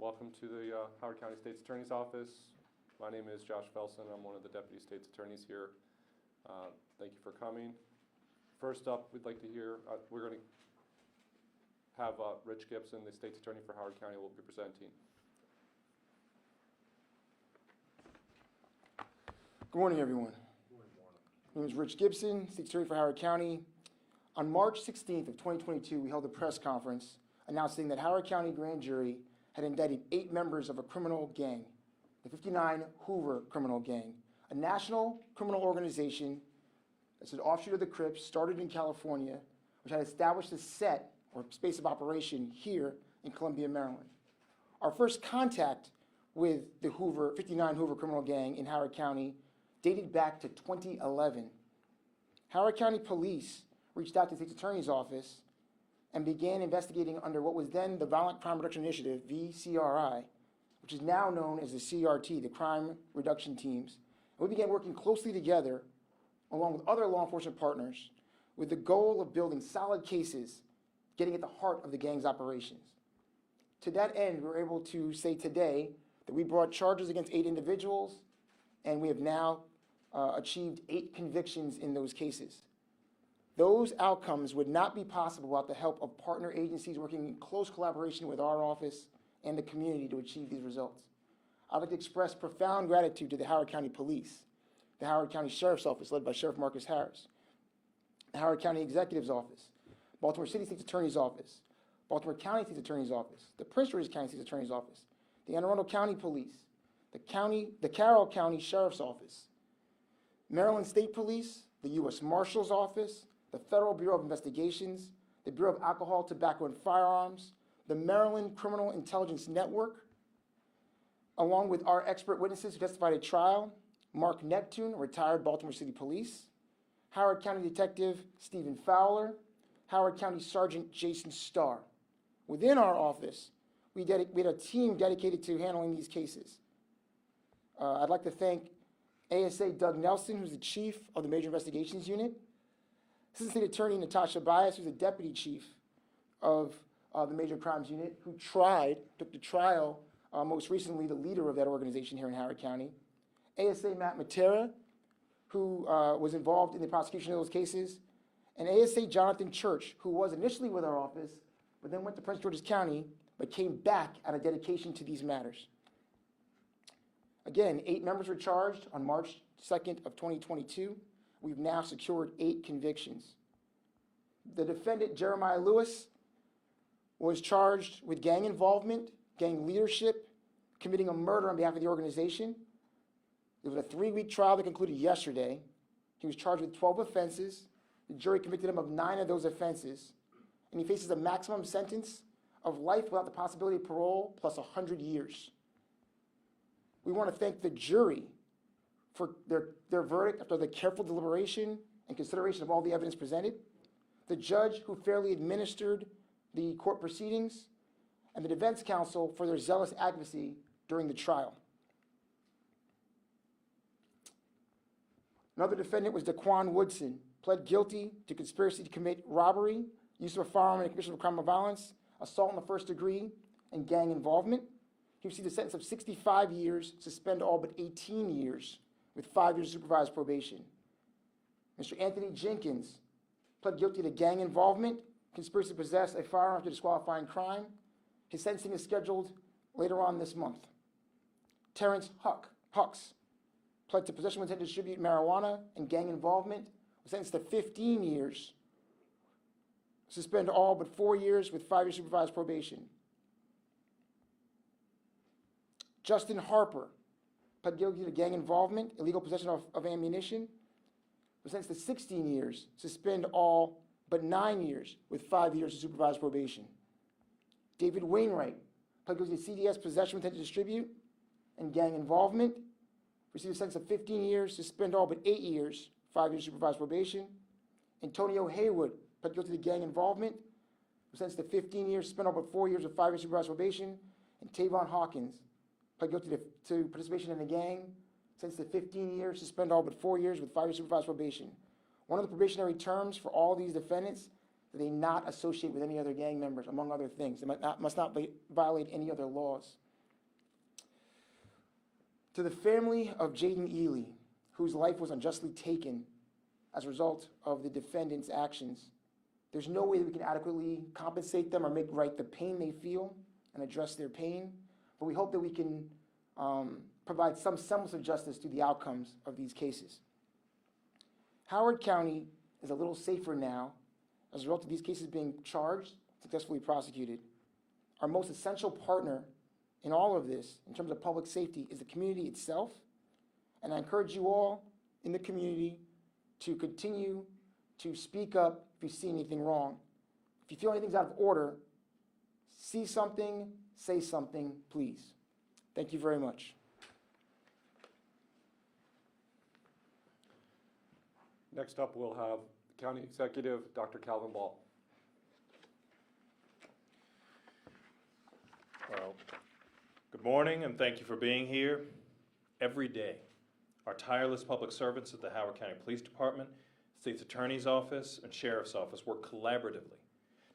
Welcome to the Howard County State's Attorney's Office. My name is Josh Felson. I'm one of the Deputy State's Attorneys here. Thank you for coming. First up, we'd like to hear, we're going to have Rich Gibson, the State's Attorney for Howard County, will be presenting. Good morning, everyone. My name is Rich Gibson, State's Attorney for Howard County. On March 16th of 2022, we held a press conference announcing that Howard County Grand Jury had indicted 8 members of a criminal gang, the 59 Hoover criminal gang, a national criminal organization that's an offshoot of the Crips, started in California, which had established a set or space of operation here in Columbia, Maryland. Our first contact with the 59 Hoover criminal gang in Howard County dated back to 2011. Howard County Police reached out to the State's Attorney's Office and began investigating under what was then the Violent Crime Reduction Initiative, VCRI, which is now known as the CRT, the Crime Reduction Teams. And we began working closely together, along with other law enforcement partners, with the goal of building solid cases, getting at the heart of the gang's operations. To that end, we were able to say today that we brought charges against 8 individuals, and we have now achieved 8 convictions in those cases. Those outcomes would not be possible without the help of partner agencies working in close collaboration with our office and the community to achieve these results. I'd like to express profound gratitude to the Howard County Police, the Howard County Sheriff's Office led by Sheriff Marcus Harris, the Howard County Executive's Office, Baltimore City State's Attorney's Office, Baltimore County State's Attorney's Office, the Prince George's County State's Attorney's Office, the Anne Arundel County Police, the Carroll County Sheriff's Office, Maryland State Police, the U.S. Marshal's Office, the Federal Bureau of Investigations, the Bureau of Alcohol, Tobacco, and Firearms, the Maryland Criminal Intelligence Network, along with our expert witnesses who testified at trial, Mark Neptune, retired Baltimore City Police, Howard County Detective Stephen Fowler, Howard County Sergeant Jason Starr. Within our office, we had a team dedicated to handling these cases. I'd like to thank ASA Doug Nelson, who's the chief of the Major Investigations Unit, Assistant State Attorney Natasha Bias, who's the deputy chief of the Major Crimes Unit, who took to trial most recently the leader of that organization here in Howard County, ASA Matt Matera, who was involved in the prosecution of those cases, and ASA Jonathan Church, who was initially with our office, but then went to Prince George's County, but came back out of dedication to these matters. Again, 8 members were charged on March 2nd of 2022. We've now secured 8 convictions. The defendant, Jeremiah Lewis, was charged with gang involvement, gang leadership, committing a murder on behalf of the organization. It was a 3-week trial that concluded yesterday. He was charged with 12 offenses. The jury convicted him of 9 of those offenses, and he faces a maximum sentence of life without the possibility of parole plus 100 years. We want to thank the jury for their verdict after the careful deliberation and consideration of all the evidence presented, the judge who fairly administered the court proceedings, and the defense counsel for their zealous advocacy during the trial. Another defendant was Daquan Woodson, pled guilty to conspiracy to commit robbery, use of a firearm in a commission of a crime of violence, assault in the first degree, and gang involvement. He received a sentence of 65 years, suspend all but 18 years, with 5 years of supervised probation. Mr. Anthony Jenkins pled guilty to gang involvement, conspiracy to possess a firearm after disqualifying crime. His sentencing is scheduled later on this month. Terrence Hucks pled to possession with intent to distribute marijuana and gang involvement, was sentenced to 15 years, suspend all but 4 years with 5 years supervised probation. Justin Harper pled guilty to gang involvement, illegal possession of ammunition, was sentenced to 16 years, suspend all but 9 years with 5 years of supervised probation. David Wainwright pled guilty to CDS possession with intent to distribute and gang involvement, received a sentence of 15 years, suspend all but 8 years, 5 years supervised probation. Antonio Haywood pled guilty to gang involvement, was sentenced to 15 years, suspend all but 4 years with 5 years supervised probation. And Tavon Hawkins pled guilty to participation in a gang, sentenced to 15 years, suspend all but 4 years with 5 years supervised probation. One of the probationary terms for all these defendants that they not associate with any other gang members, among other things. They must not violate any other laws. To the family of Jaden Ely, whose life was unjustly taken as a result of the defendant's actions, there's no way that we can adequately compensate them or make right the pain they feel and address their pain, but we hope that we can provide some semblance of justice to the outcomes of these cases. Howard County is a little safer now as a result of these cases being charged, successfully prosecuted. Our most essential partner in all of this, in terms of public safety, is the community itself, and I encourage you all in the community to continue to speak up if you see anything wrong. If you feel anything's out of order, see something, say something, please. Thank you very much. Next up, we'll have County Executive Dr. Calvin Ball. Well, good morning and thank you for being here. Every day, our tireless public servants at the Howard County Police Department, State's Attorney's Office, and Sheriff's Office work collaboratively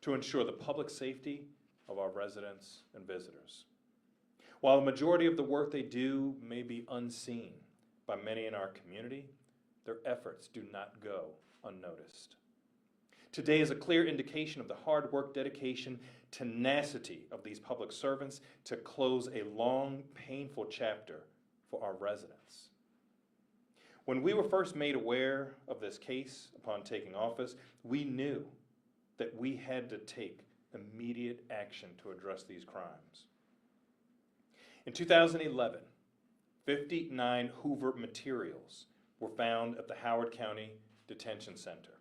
to ensure the public safety of our residents and visitors. While the majority of the work they do may be unseen by many in our community, their efforts do not go unnoticed. Today is a clear indication of the hard work, dedication, tenacity of these public servants to close a long, painful chapter for our residents. When we were first made aware of this case upon taking office, we knew that we had to take immediate action to address these crimes. In 2011, 59 Hoover materials were found at the Howard County Detention Center.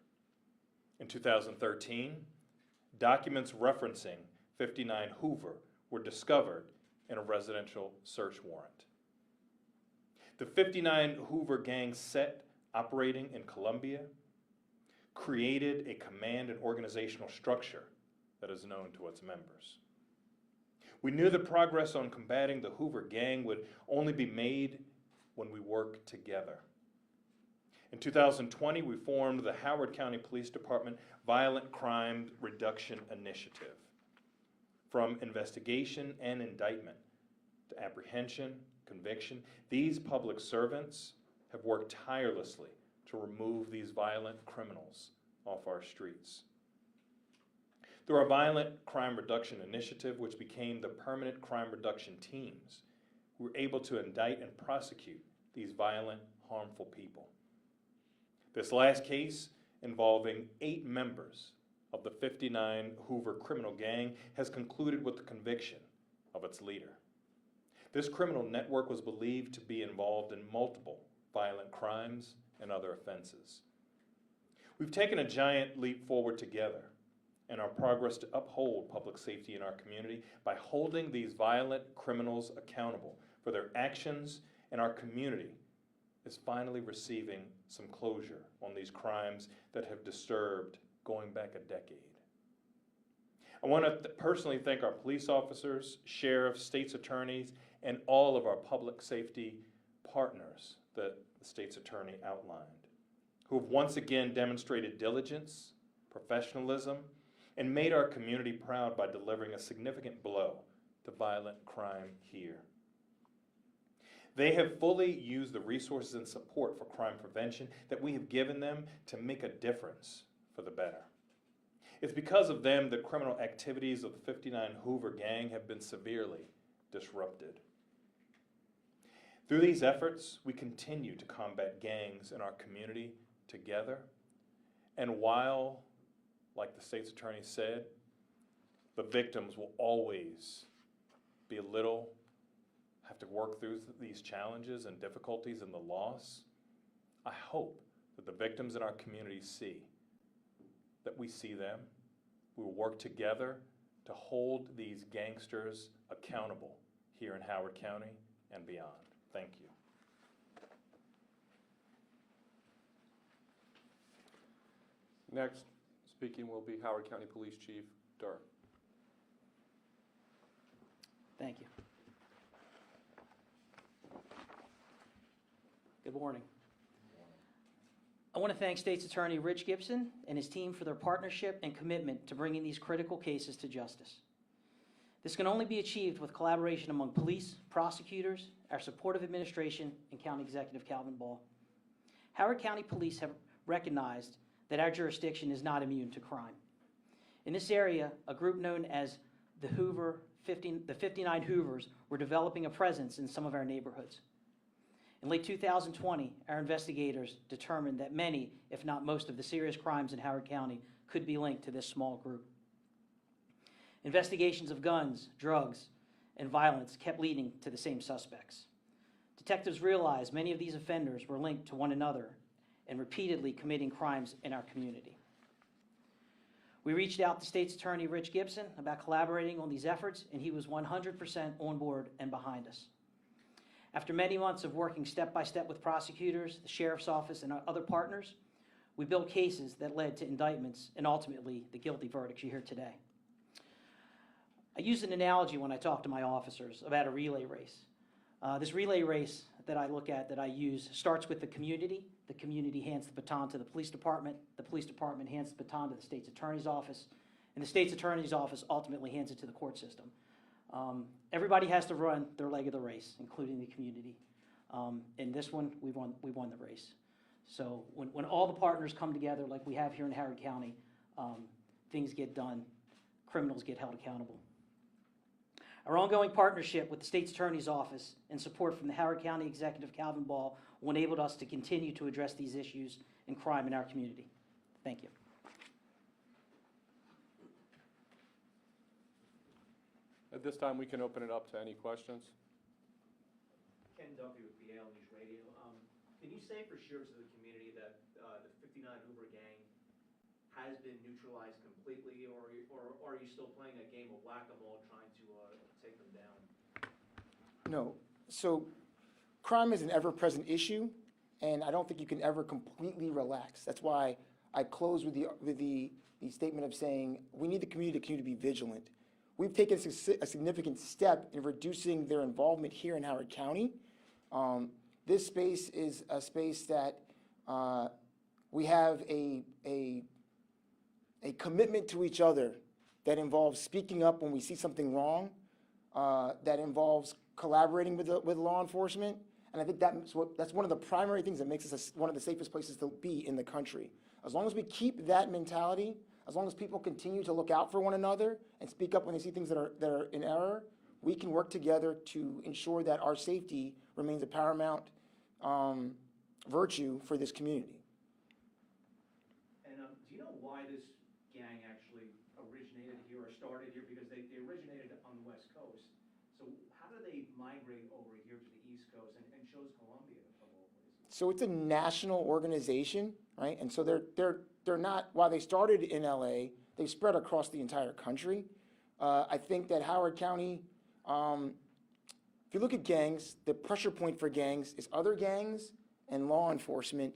In 2013, documents referencing 59 Hoover were discovered in a residential search warrant. The 59 Hoover gang set operating in Colombia created a command and organizational structure that is known to its members. We knew the progress on combating the Hoover gang would only be made when we worked together. In 2020, we formed the Howard County Police Department Violent Crime Reduction Initiative. From investigation and indictment to apprehension, conviction, these public servants have worked tirelessly to remove these violent criminals off our streets. Through our Violent Crime Reduction Initiative, which became the Permanent Crime Reduction Teams, we were able to indict and prosecute these violent, harmful people. This last case, involving 8 members of the 59 Hoover criminal gang, has concluded with the conviction of its leader. This criminal network was believed to be involved in multiple violent crimes and other offenses. We've taken a giant leap forward together in our progress to uphold public safety in our community by holding these violent criminals accountable for their actions, and our community is finally receiving some closure on these crimes that have disturbed going back a decade. I want to personally thank our police officers, sheriffs, state's attorneys, and all of our public safety partners that the state's attorney outlined, who have once again demonstrated diligence, professionalism, and made our community proud by delivering a significant blow to violent crime here. They have fully used the resources and support for crime prevention that we have given them to make a difference for the better. It's because of them that criminal activities of the 59 Hoover gang have been severely disrupted. Through these efforts, we continue to combat gangs in our community together. And while, like the state's attorney said, the victims will always be a little, have to work through these challenges and difficulties and the loss, I hope that the victims in our community see that we see them. We will work together to hold these gangsters accountable here in Howard County and beyond. Thank you. Next, speaking will be Howard County Police Chief Durr. Thank you. Good morning. I want to thank State's Attorney Rich Gibson and his team for their partnership and commitment to bringing these critical cases to justice. This can only be achieved with collaboration among police, prosecutors, our supportive administration, and County Executive Calvin Ball. Howard County Police have recognized that our jurisdiction is not immune to crime. In this area, a group known as the 59 Hoovers were developing a presence in some of our neighborhoods. In late 2020, our investigators determined that many, if not most, of the serious crimes in Howard County could be linked to this small group. Investigations of guns, drugs, and violence kept leading to the same suspects. Detectives realized many of these offenders were linked to one another and repeatedly committing crimes in our community. We reached out to State's Attorney Rich Gibson about collaborating on these efforts, and he was 100% on board and behind us. After many months of working step by step with prosecutors, the Sheriff's Office, and our other partners, we built cases that led to indictments and ultimately the guilty verdicts you hear today. I use an analogy when I talk to my officers about a relay race. This relay race that I look at, that I use, starts with the community. The community hands the baton to the police department hands the baton to the State's Attorney's Office, and the State's Attorney's Office ultimately hands it to the court system. Everybody has to run their leg of the race, including the community. In this one, we won the race. So when all the partners come together, like we have here in Howard County, things get done, criminals get held accountable. Our ongoing partnership with the State's Attorney's Office and support from the Howard County Executive Calvin Ball will enable us to continue to address these issues and crime in our community. Thank you. At this time, we can open it up to any questions. Ken Duffy with the Yale News Radio. Can you say for sure to the community that the 59 Hoover gang has been neutralized completely, or are you still playing a game of whack-a-mole trying to take them down? No. So crime is an ever-present issue, and I don't think you can ever completely relax. That's why I close with the statement of saying we need the community to be vigilant. We've taken a significant step in reducing their involvement here in Howard County. This space is a space that we have a commitment to each other that involves speaking up when we see something wrong, that involves collaborating with law enforcement, and I think that's one of the primary things that makes us one of the safest places to be in the country. As long as we keep that mentality, as long as people continue to look out for one another and speak up when they see things that are in error, we can work together to ensure that our safety remains a paramount virtue for this community. And do you know why this gang actually originated here or started here? Because they originated on the West Coast. So how do they migrate over here to the East Coast and chose Columbia of all places? So it's a national organization, right? And so they're not, while they started in LA, they spread across the entire country. I think that Howard County, if you look at gangs, the pressure point for gangs is other gangs and law enforcement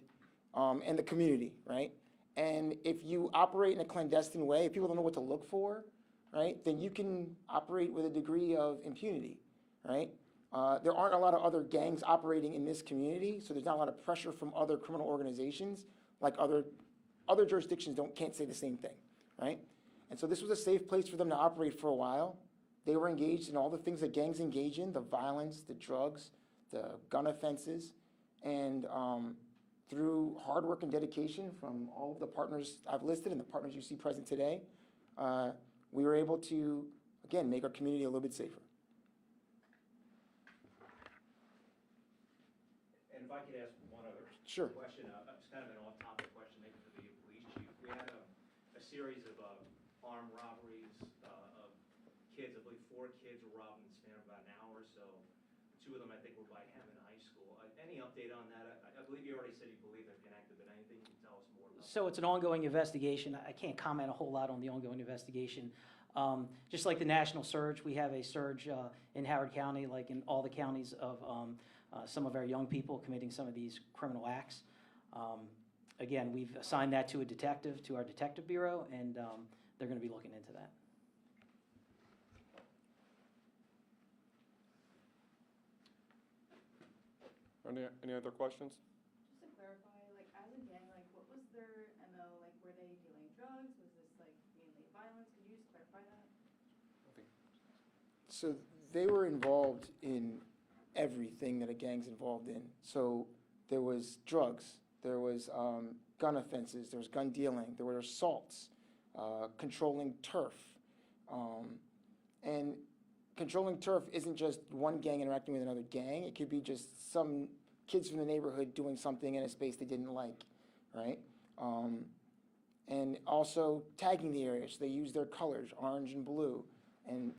and the community, right? And if you operate in a clandestine way, if people don't know what to look for, right, then you can operate with a degree of impunity, right? There aren't a lot of other gangs operating in this community, so there's not a lot of pressure from other criminal organizations, like other jurisdictions can't say the same thing, right? And so this was a safe place for them to operate for a while. They were engaged in all the things that gangs engage in, the violence, the drugs, the gun offenses, and through hard work and dedication from all of the partners I've listed and the partners you see present today, we were able to, again, make our community a little bit safer. And if I could ask one other Sure. question, it's kind of an off-topic question maybe for the police chief. We had a series of armed robberies of kids. I believe 4 kids were robbed in the span of about an hour or so. 2 of them, I think, were by Hammond High School. Any update on that? I believe you already said you believe they're connected, but anything you can tell us more about? So it's an ongoing investigation. I can't comment a whole lot on the ongoing investigation. Just like the national surge, we have a surge in Howard County, like in all the counties of some of our young people committing some of these criminal acts. Again, we've assigned that to a detective, to our detective bureau, and they're going to be looking into that. Any other questions? Just to clarify, like as a gang, like what was their MO? Like were they dealing drugs? Was this like mainly violence? Could you just clarify that? So they were involved in everything that a gang's involved in. So there was drugs, there was gun offenses, there was gun dealing, there were assaults, controlling turf. And controlling turf isn't just one gang interacting with another gang. It could be just some kids from the neighborhood doing something in a space they didn't like, right? And also tagging the area, so they use their colors, orange and blue. And